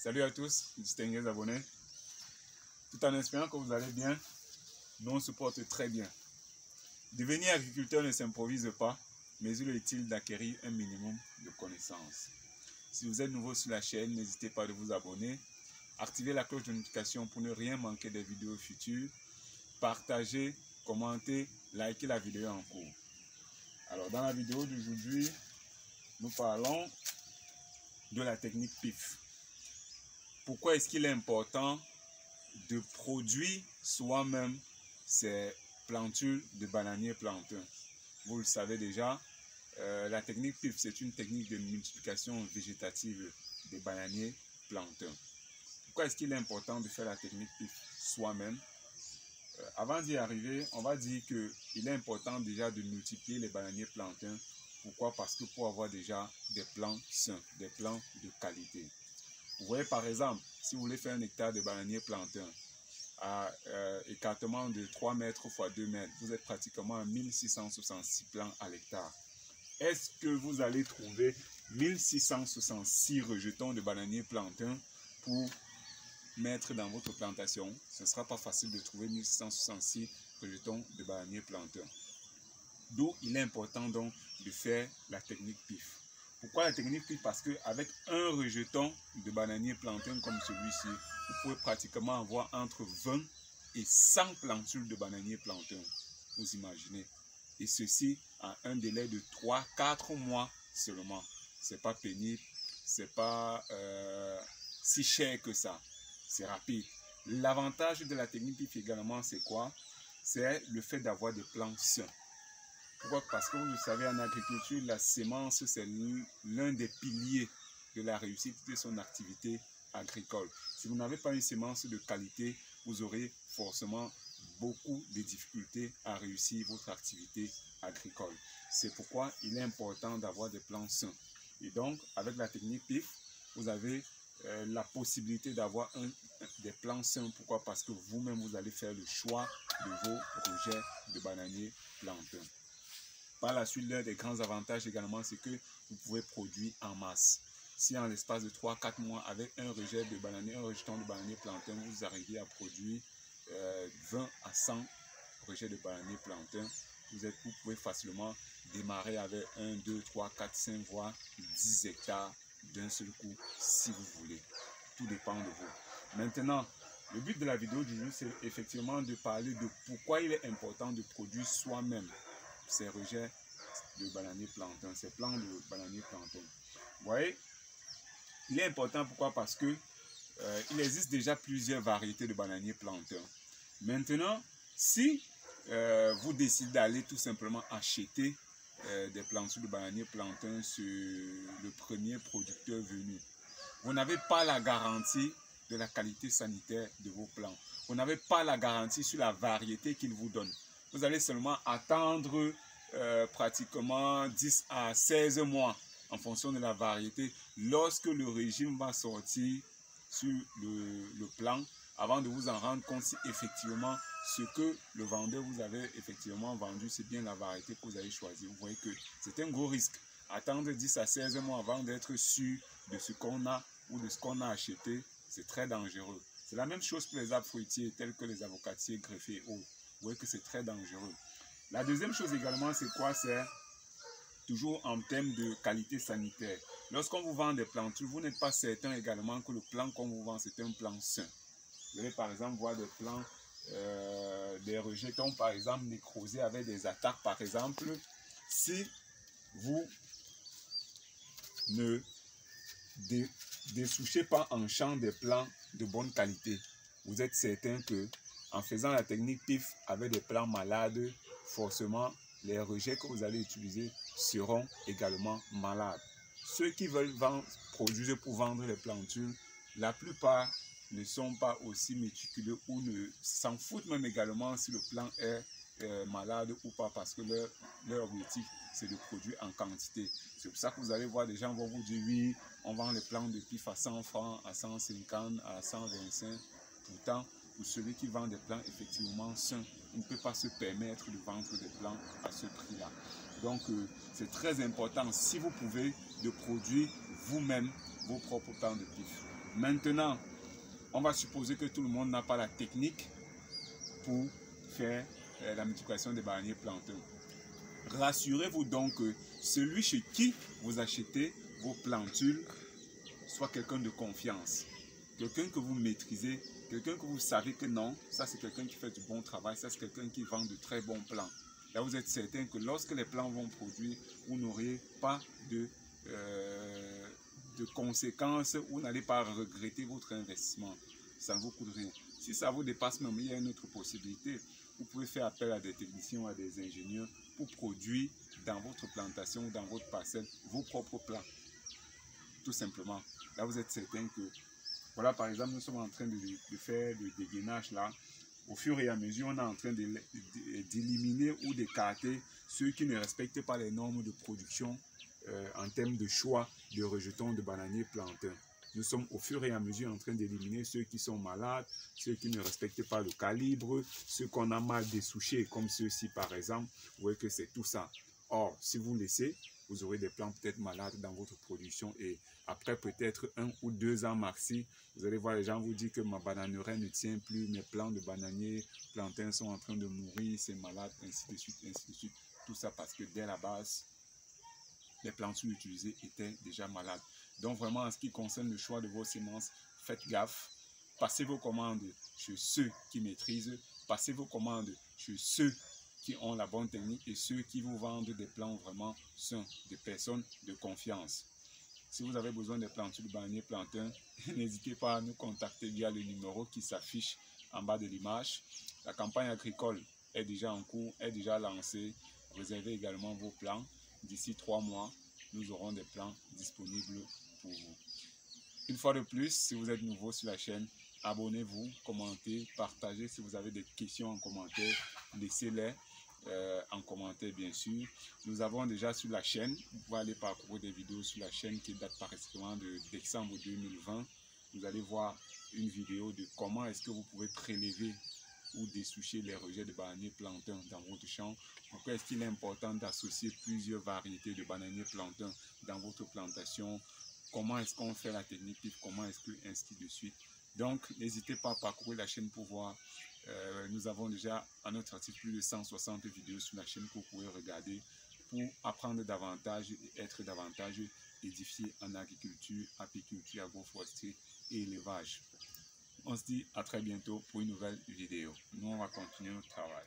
Salut à tous, distingués abonnés. Tout en espérant que vous allez bien, nous on se porte très bien. Devenir agriculteur ne s'improvise pas, mais il est utile d'acquérir un minimum de connaissances. Si vous êtes nouveau sur la chaîne, n'hésitez pas à vous abonner, activer la cloche de notification pour ne rien manquer des vidéos futures, partager, commenter, liker la vidéo en cours. Alors dans la vidéo d'aujourd'hui, nous parlons de la technique PIF. Pourquoi est-ce qu'il est important de produire soi-même ces plantules de bananiers plantains? Vous le savez déjà, la technique PIF, c'est une technique de multiplication végétative des bananiers plantains. Pourquoi est-ce qu'il est important de faire la technique PIF soi-même? Avant d'y arriver, on va dire qu'il est important déjà de multiplier les bananiers plantains. Pourquoi? Parce que pour avoir déjà des plants sains, des plants de qualité. Vous voyez par exemple, si vous voulez faire un hectare de bananiers plantains à écartement de 3 mètres x 2 mètres, vous êtes pratiquement à 1666 plants à l'hectare. Est-ce que vous allez trouver 1666 rejetons de bananiers plantains pour mettre dans votre plantation? Ce ne sera pas facile de trouver 1666 rejetons de bananiers plantains. D'où il est important donc de faire la technique PIF. Pourquoi la technique PIF? Parce qu'avec un rejeton de bananier plantain comme celui-ci, vous pouvez pratiquement avoir entre 20 et 100 plantules de bananier plantain. Vous imaginez. Et ceci à un délai de 3-4 mois seulement. Ce n'est pas pénible, ce n'est pas si cher que ça. C'est rapide. L'avantage de la technique PIF également, c'est quoi? C'est le fait d'avoir des plants sains. Pourquoi? Parce que vous le savez, en agriculture, la sémence, c'est l'un des piliers de la réussite de son activité agricole. Si vous n'avez pas une sémence de qualité, vous aurez forcément beaucoup de difficultés à réussir votre activité agricole. C'est pourquoi il est important d'avoir des plants sains. Et donc, avec la technique PIF, vous avez la possibilité d'avoir des plants sains. Pourquoi? Parce que vous-même, vous allez faire le choix de vos projets de bananiers plantains. Par la suite, l'un des grands avantages également, c'est que vous pouvez produire en masse. Si en l'espace de 3-4 mois, avec un rejeton de bananier plantain, vous arrivez à produire 20 à 100 rejets de bananier plantain, vous pouvez facilement démarrer avec 1, 2, 3, 4, 5, voire 10 hectares d'un seul coup, si vous voulez. Tout dépend de vous. Maintenant, le but de la vidéo du jour, c'est effectivement de parler de pourquoi il est important de produire soi-même ces rejets de bananiers plantains, ces plants de bananiers plantains. Vous voyez, il est important, pourquoi? Parce que il existe déjà plusieurs variétés de bananiers plantains. Maintenant, si vous décidez d'aller tout simplement acheter des plantules de bananiers plantains sur le premier producteur venu, vous n'avez pas la garantie de la qualité sanitaire de vos plants. Vous n'avez pas la garantie sur la variété qu'il vous donne. Vous allez seulement attendre pratiquement 10 à 16 mois en fonction de la variété lorsque le régime va sortir sur le plan avant de vous en rendre compte si effectivement ce que le vendeur vous avait effectivement vendu, c'est bien la variété que vous avez choisie. Vous voyez que c'est un gros risque. Attendre 10 à 16 mois avant d'être sûr de ce qu'on a ou de ce qu'on a acheté, c'est très dangereux. C'est la même chose pour les arbres fruitiers tels que les avocatiers, greffés et autres. Vous voyez que c'est très dangereux. La deuxième chose également, c'est quoi? C'est toujours en termes de qualité sanitaire. Lorsqu'on vous vend des plantules, vous n'êtes pas certain également que le plant qu'on vous vend, c'est un plant sain. Vous allez par exemple voir des plants, des rejetons par exemple nécrosés avec des attaques par exemple. Si vous ne dessouchez pas en champ des plants de bonne qualité, vous êtes certain que en faisant la technique PIF avec des plants malades, forcément les rejets que vous allez utiliser seront également malades. Ceux qui veulent produire pour vendre les plantules, la plupart ne sont pas aussi méticuleux ou ne s'en foutent même également si le plant est malade ou pas, parce que leur objectif c'est de produire en quantité. C'est pour ça que vous allez voir des gens vont vous dire oui, on vend les plants de PIF à 100 francs, à 150, à 125. Pourtant, pour celui qui vend des plants effectivement sains, il ne peut pas se permettre de vendre des plants à ce prix-là. Donc, c'est très important, si vous pouvez, de produire vous-même vos propres plants de PIF. Maintenant, on va supposer que tout le monde n'a pas la technique pour faire la multiplication des bananiers plantains. Rassurez-vous donc que celui chez qui vous achetez vos plantules soit quelqu'un de confiance, quelqu'un que vous maîtrisez, quelqu'un que vous savez que non, ça c'est quelqu'un qui fait du bon travail, ça c'est quelqu'un qui vend de très bons plants. Là vous êtes certain que lorsque les plants vont produire, vous n'aurez pas de conséquences, vous n'allez pas regretter votre investissement, ça ne vous coûte rien. Si ça vous dépasse même, il y a une autre possibilité, vous pouvez faire appel à des techniciens ou à des ingénieurs pour produire dans votre plantation ou dans votre parcelle vos propres plants. Tout simplement. Là, vous êtes certain que, voilà, par exemple, nous sommes en train de faire le dégainage là. Au fur et à mesure, on est en train d'éliminer ou d'écarter ceux qui ne respectent pas les normes de production en termes de choix de rejetons de bananiers plantains. Nous sommes au fur et à mesure en train d'éliminer ceux qui sont malades, ceux qui ne respectent pas le calibre, ceux qu'on a mal dessouchés, comme ceux-ci par exemple. Vous voyez que c'est tout ça. Or, si vous laissez, vous aurez des plants peut-être malades dans votre production et après peut-être 1 ou 2 ans maxi, vous allez voir les gens vous dire que ma bananeraie ne tient plus, mes plants de bananiers plantains sont en train de mourir, c'est malade, ainsi de suite, ainsi de suite. Tout ça parce que dès la base, les plantules utilisées étaient déjà malades. Donc vraiment, en ce qui concerne le choix de vos semences, faites gaffe. Passez vos commandes chez ceux qui maîtrisent. Passez vos commandes chez ceux qui ont la bonne technique et ceux qui vous vendent des plants vraiment sains, des personnes de confiance. Si vous avez besoin des plantules de bananiers plantains, n'hésitez pas à nous contacter via le numéro qui s'affiche en bas de l'image. La campagne agricole est déjà en cours, est déjà lancée. Réservez également vos plants. D'ici 3 mois, nous aurons des plans disponibles pour vous. Une fois de plus, si vous êtes nouveau sur la chaîne, abonnez-vous, commentez, partagez. Si vous avez des questions en commentaire, laissez-les en commentaire bien sûr. Nous avons déjà sur la chaîne, vous pouvez aller parcourir des vidéos sur la chaîne qui date particulièrement de décembre 2020. Vous allez voir une vidéo de comment est-ce que vous pouvez prélever ou dessoucher les rejets de bananiers plantains dans votre champ. Pourquoi est-ce qu'il est important d'associer plusieurs variétés de bananiers plantains dans votre plantation? Comment est-ce qu'on fait la technique, comment est-ce que, ainsi de suite. Donc, n'hésitez pas à parcourir la chaîne pour voir. Nous avons déjà à notre actif plus de 160 vidéos sur la chaîne que vous pouvez regarder pour apprendre davantage et être davantage édifié en agriculture, apiculture, agroforesterie et élevage. On se dit à très bientôt pour une nouvelle vidéo. Nous, on va continuer notre travail.